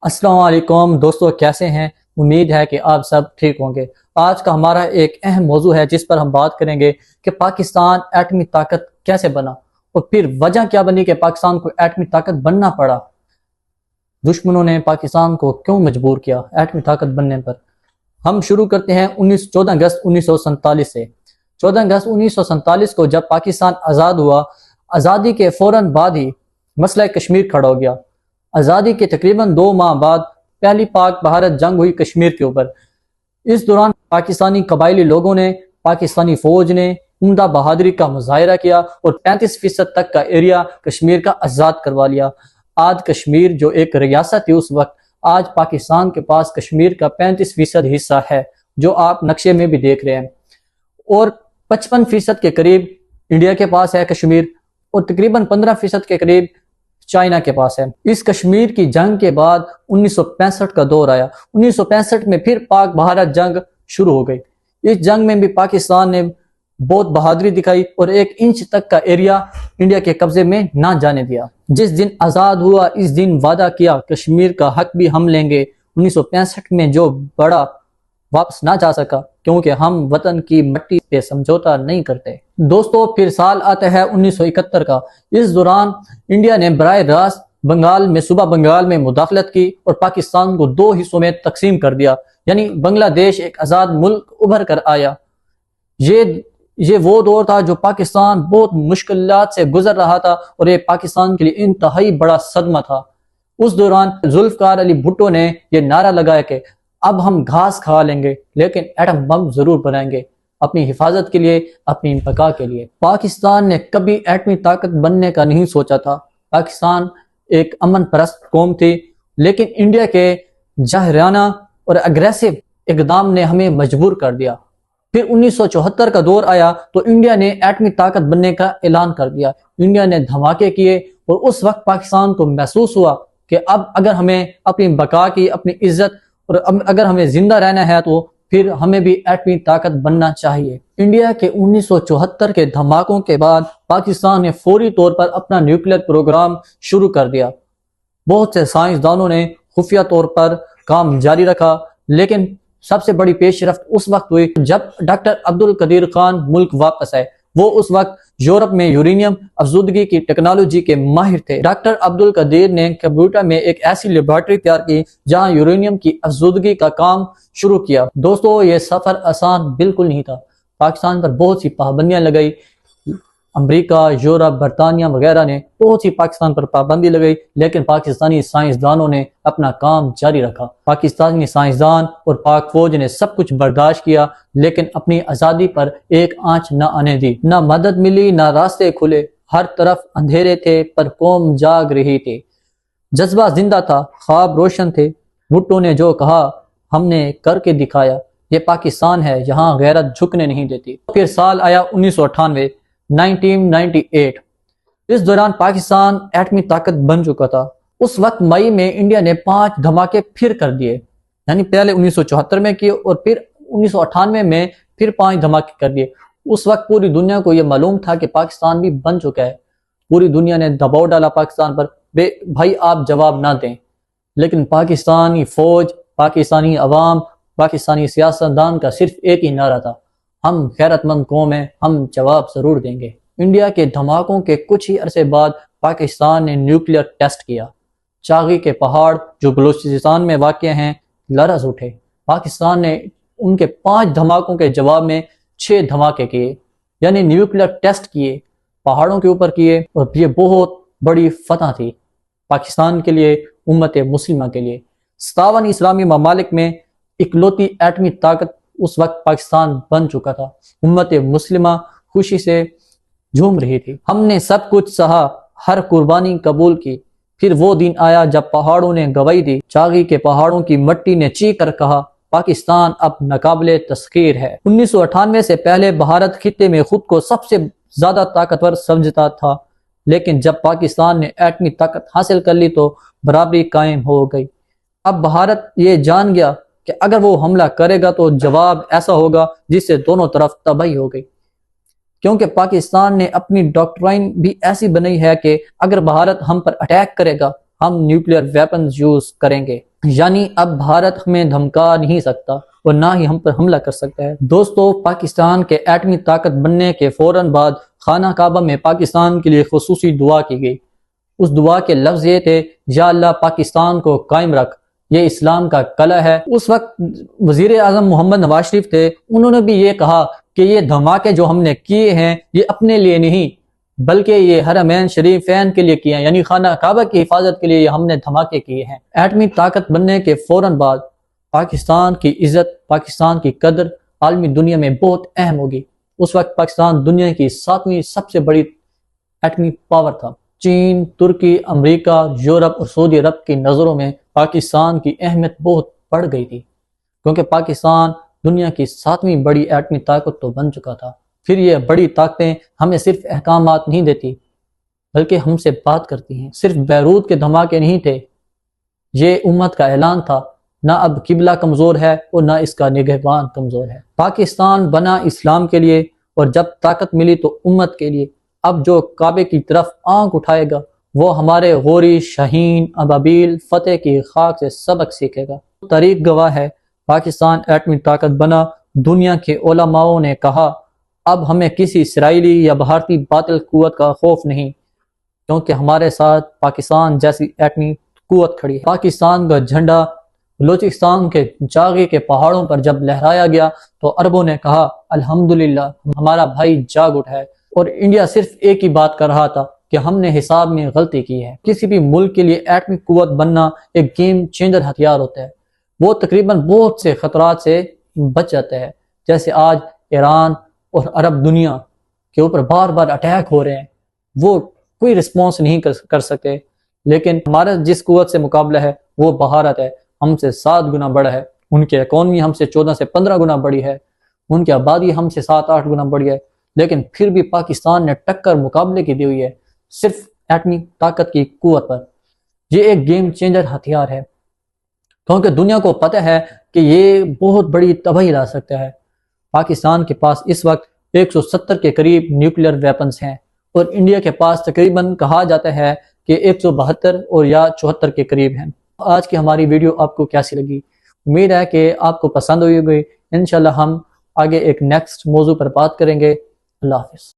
السلام علیکم دوستو، کیسے ہیں؟ امید ہے کہ آپ سب ٹھیک ہوں گے۔ آج کا ہمارا ایک اہم موضوع ہے جس پر ہم بات کریں گے کہ پاکستان ایٹمی طاقت کیسے بنا اور پھر وجہ کیا بنی کہ پاکستان کو ایٹمی طاقت بننا پڑا۔ دشمنوں نے پاکستان کو کیوں مجبور کیا ایٹمی طاقت بننے پر۔ ہم شروع کرتے ہیں 14 اگست 1947 سے۔ 14 اگست 1947 کو جب پاکستان آزاد ہوا، آزادی کے فوراً بعد ہی مسئلہ کشمیر کھڑا ہو گیا۔ آزادی کے تقریباً 2 ماہ بعد پہلی پاک بھارت جنگ ہوئی کشمیر کے اوپر۔ اس دوران پاکستانی قبائلی لوگوں نے، پاکستانی فوج نے عمدہ بہادری کا مظاہرہ کیا اور 35% تک کا ایریا کشمیر کا آزاد کروا لیا۔ آج کشمیر جو ایک ریاست تھی اس وقت، آج پاکستان کے پاس کشمیر کا 35% حصہ ہے جو آپ نقشے میں بھی دیکھ رہے ہیں، اور 55% کے قریب انڈیا کے پاس ہے کشمیر، اور تقریباً 15% کے قریب چائنا کے پاس ہے۔ اس کشمیر کی جنگ کے بعد 1965 کا دور آیا۔ 1965 میں پھر پاک بھارت جنگ شروع ہو گئی۔ اس جنگ میں بھی پاکستان نے بہت بہادری دکھائی اور 1 انچ تک کا ایریا انڈیا کے قبضے میں نہ جانے دیا۔ جس دن آزاد ہوا اس دن وعدہ کیا کشمیر کا حق بھی ہم لیں گے۔ 1965 میں جو بڑا واپس نہ جا سکا، کیونکہ ہم وطن کی مٹی پہ سمجھوتا نہیں کرتے۔ دوستو، پھر سال آتا ہے 1971 کا۔ اس دوران انڈیا نے براہ راست بنگال میں، صوبہ بنگال میں مداخلت کی اور پاکستان کو 2 حصوں میں تقسیم کر دیا، یعنی بنگلہ دیش ایک آزاد ملک ابھر کر آیا۔ یہ وہ دور تھا جو پاکستان بہت مشکلات سے گزر رہا تھا اور یہ پاکستان کے لیے انتہائی بڑا صدمہ تھا۔ اس دوران ذوالفقار علی بھٹو نے یہ نعرہ لگایا کہ اب ہم گھاس کھا لیں گے لیکن ایٹم بم ضرور بنائیں گے، اپنی حفاظت کے لیے، اپنی بقا کے لیے۔ پاکستان نے کبھی ایٹمی طاقت بننے کا نہیں سوچا تھا۔ پاکستان ایک امن پرست قوم تھی، لیکن انڈیا کے جاہرانہ اور اگریسو اقدام نے ہمیں مجبور کر دیا۔ پھر 1974 کا دور آیا تو انڈیا نے ایٹمی طاقت بننے کا اعلان کر دیا۔ انڈیا نے دھماکے کیے اور اس وقت پاکستان کو محسوس ہوا کہ اب اگر ہمیں اپنی بقا کی، اپنی عزت اور اگر ہمیں زندہ رہنا ہے تو پھر ہمیں بھی ایٹمی طاقت بننا چاہیے۔ انڈیا کے 1974 کے دھماکوں کے بعد پاکستان نے فوری طور پر اپنا نیوکلیئر پروگرام شروع کر دیا۔ بہت سے سائنسدانوں نے خفیہ طور پر کام جاری رکھا، لیکن سب سے بڑی پیش رفت اس وقت ہوئی جب ڈاکٹر عبدالقدیر خان ملک واپس آئے۔ وہ اس وقت یورپ میں یورینیم افزودگی کی ٹیکنالوجی کے ماہر تھے۔ ڈاکٹر عبدالقدیر نے کمپیوٹر میں ایک ایسی لیبارٹری تیار کی جہاں یورینیم کی افزودگی کا کام شروع کیا۔ دوستو، یہ سفر آسان بالکل نہیں تھا۔ پاکستان پر بہت سی پابندیاں لگائی۔ امریکہ، یورپ، برطانیہ وغیرہ نے بہت سی پاکستان پر پابندی لگائی، لیکن پاکستانی سائنسدانوں نے اپنا کام جاری رکھا۔ پاکستانی سائنسدان اور پاک فوج نے سب کچھ برداشت کیا، لیکن اپنی آزادی پر ایک آنچ نہ آنے دی۔ نہ مدد ملی، نہ راستے کھلے، ہر طرف اندھیرے تھے، پر قوم جاگ رہی تھی۔ جذبہ زندہ تھا، خواب روشن تھے۔ بھٹو نے جو کہا ہم نے کر کے دکھایا۔ یہ پاکستان ہے، یہاں غیرت جھکنے نہیں دیتی۔ پھر سال آیا 1998۔ اس دوران پاکستان ایٹمی طاقت بن چکا تھا۔ اس وقت مئی میں انڈیا نے 5 دھماکے پھر کر دیے، یعنی پہلے 1974 میں کیے اور پھر 1998 میں پھر 5 دھماکے کر دیے۔ اس وقت پوری دنیا کو یہ معلوم تھا کہ پاکستان بھی بن چکا ہے۔ پوری دنیا نے دباؤ ڈالا پاکستان پر، بھائی آپ جواب نہ دیں، لیکن پاکستانی فوج، پاکستانی عوام، پاکستانی سیاستدان کا صرف ایک ہی نعرہ تھا، ہم غیرت مند قوم ہیں، ہم جواب ضرور دیں گے۔ انڈیا کے دھماکوں کے کچھ ہی عرصے بعد پاکستان نے نیوکلیئر ٹیسٹ کیا۔ چاغی کے پہاڑ جو بلوچستان میں واقع ہیں لرز اٹھے۔ پاکستان نے ان کے 5 دھماکوں کے جواب میں 6 دھماکے کیے، یعنی نیوکلیئر ٹیسٹ کیے، پہاڑوں کے اوپر کیے، اور یہ بہت بڑی فتح تھی پاکستان کے لیے، امت مسلمہ کے لیے۔ 57 اسلامی ممالک میں اکلوتی ایٹمی طاقت اس وقت پاکستان بن چکا تھا۔ امت مسلمہ خوشی سے جھوم رہی تھی۔ ہم نے سب کچھ سہا، ہر قربانی قبول کی۔ پھر وہ دن آیا جب پہاڑوں نے گواہی دی۔ چاغی کے پہاڑوں کی مٹی نے چیخ کر کہا پاکستان اب ناقابل تسخیر ہے۔ 1998 سے پہلے بھارت خطے میں خود کو سب سے زیادہ طاقتور سمجھتا تھا، لیکن جب پاکستان نے ایٹمی طاقت حاصل کر لی تو برابری قائم ہو گئی۔ اب بھارت یہ جان گیا کہ اگر وہ حملہ کرے گا تو جواب ایسا ہوگا جس سے دونوں طرف تباہی ہو گئی، کیونکہ پاکستان نے اپنی ڈاکٹرائن بھی ایسی بنائی ہے کہ اگر بھارت ہم پر اٹیک کرے گا ہم نیوکلیئر ویپنز یوز کریں گے۔ یعنی اب بھارت ہمیں دھمکا نہیں سکتا اور نہ ہی ہم پر حملہ کر سکتا ہے۔ دوستو، پاکستان کے ایٹمی طاقت بننے کے فوراً بعد خانہ کعبہ میں پاکستان کے لیے خصوصی دعا کی گئی۔ اس دعا کے لفظ یہ تھے، یا اللہ پاکستان کو قائم رکھ، یہ اسلام کا قلعہ ہے۔ اس وقت وزیر اعظم محمد نواز شریف تھے، انہوں نے بھی یہ کہا کہ یہ دھماکے جو ہم نے کیے ہیں یہ اپنے لیے نہیں بلکہ یہ حرمین شریفین کے لیے کیے ہیں، یعنی خانہ کعبہ کی حفاظت کے لیے یہ ہم نے دھماکے کیے ہیں۔ ایٹمی طاقت بننے کے فوراً بعد پاکستان کی عزت، پاکستان کی قدر عالمی دنیا میں بہت اہم ہوگی۔ اس وقت پاکستان دنیا کی 7ویں سب سے بڑی ایٹمی پاور تھا۔ چین، ترکی، امریکہ، یورپ اور سعودی عرب کی نظروں میں پاکستان کی اہمیت بہت بڑھ گئی تھی، کیونکہ پاکستان دنیا کی 7ویں بڑی ایٹمی طاقت تو بن چکا تھا۔ پھر یہ بڑی طاقتیں ہمیں صرف احکامات نہیں دیتی بلکہ ہم سے بات کرتی ہیں۔ صرف بیروت کے دھماکے نہیں تھے، یہ امت کا اعلان تھا، نہ اب قبلہ کمزور ہے اور نہ اس کا نگہبان کمزور ہے۔ پاکستان بنا اسلام کے لیے اور جب طاقت ملی تو امت کے لیے۔ اب جو کعبے کی طرف آنکھ اٹھائے گا وہ ہمارے غوری، شاہین، ابابیل، فتح کی خاک سے سبق سیکھے گا۔ تاریخ گواہ ہے، پاکستان ایٹمی طاقت بنا، دنیا کے علماؤں نے کہا اب ہمیں کسی اسرائیلی یا بھارتی باطل قوت کا خوف نہیں، کیونکہ ہمارے ساتھ پاکستان جیسی ایٹمی قوت کھڑی ہے۔ پاکستان کا جھنڈا بلوچستان کے جاغی کے پہاڑوں پر جب لہرایا گیا تو عربوں نے کہا الحمدللہ ہمارا بھائی جاگ اٹھا ہے، اور انڈیا صرف ایک ہی بات کر رہا تھا کہ ہم نے حساب میں غلطی کی ہے۔ کسی بھی ملک کے لیے ایٹمی قوت بننا ایک گیم چینجر ہتھیار ہوتا ہے، وہ تقریباً بہت سے خطرات سے بچ جاتا ہے، جیسے آج ایران اور عرب دنیا کے اوپر بار بار اٹیک ہو رہے ہیں، وہ کوئی رسپانس نہیں کر سکتے، لیکن ہمارا جس قوت سے مقابلہ ہے وہ بھارت ہے، ہم سے 7 گنا بڑا ہے، ان کی اکانومی ہم سے 14 سے 15 گنا بڑی ہے، ان کی آبادی ہم سے 7-8 گنا بڑی ہے، لیکن پھر بھی پاکستان نے ٹکر مقابلے کی دی ہوئی ہے صرف ایٹمی طاقت کی قوت پر۔ یہ ایک گیم چینجر ہتھیار ہے، کیونکہ دنیا کو پتہ ہے کہ یہ بہت بڑی تباہی لا سکتا ہے۔ پاکستان کے پاس اس وقت 170 کے قریب نیوکلیئر ویپنز ہیں، اور انڈیا کے پاس تقریباً کہا جاتا ہے کہ 172 اور یا 74 کے قریب ہیں۔ آج کی ہماری ویڈیو آپ کو کیسی لگی؟ امید ہے کہ آپ کو پسند ہوئی ہوگی۔ انشاءاللہ ہم آگے ایک نیکسٹ موضوع پر بات کریں گے۔ اللہ حافظ۔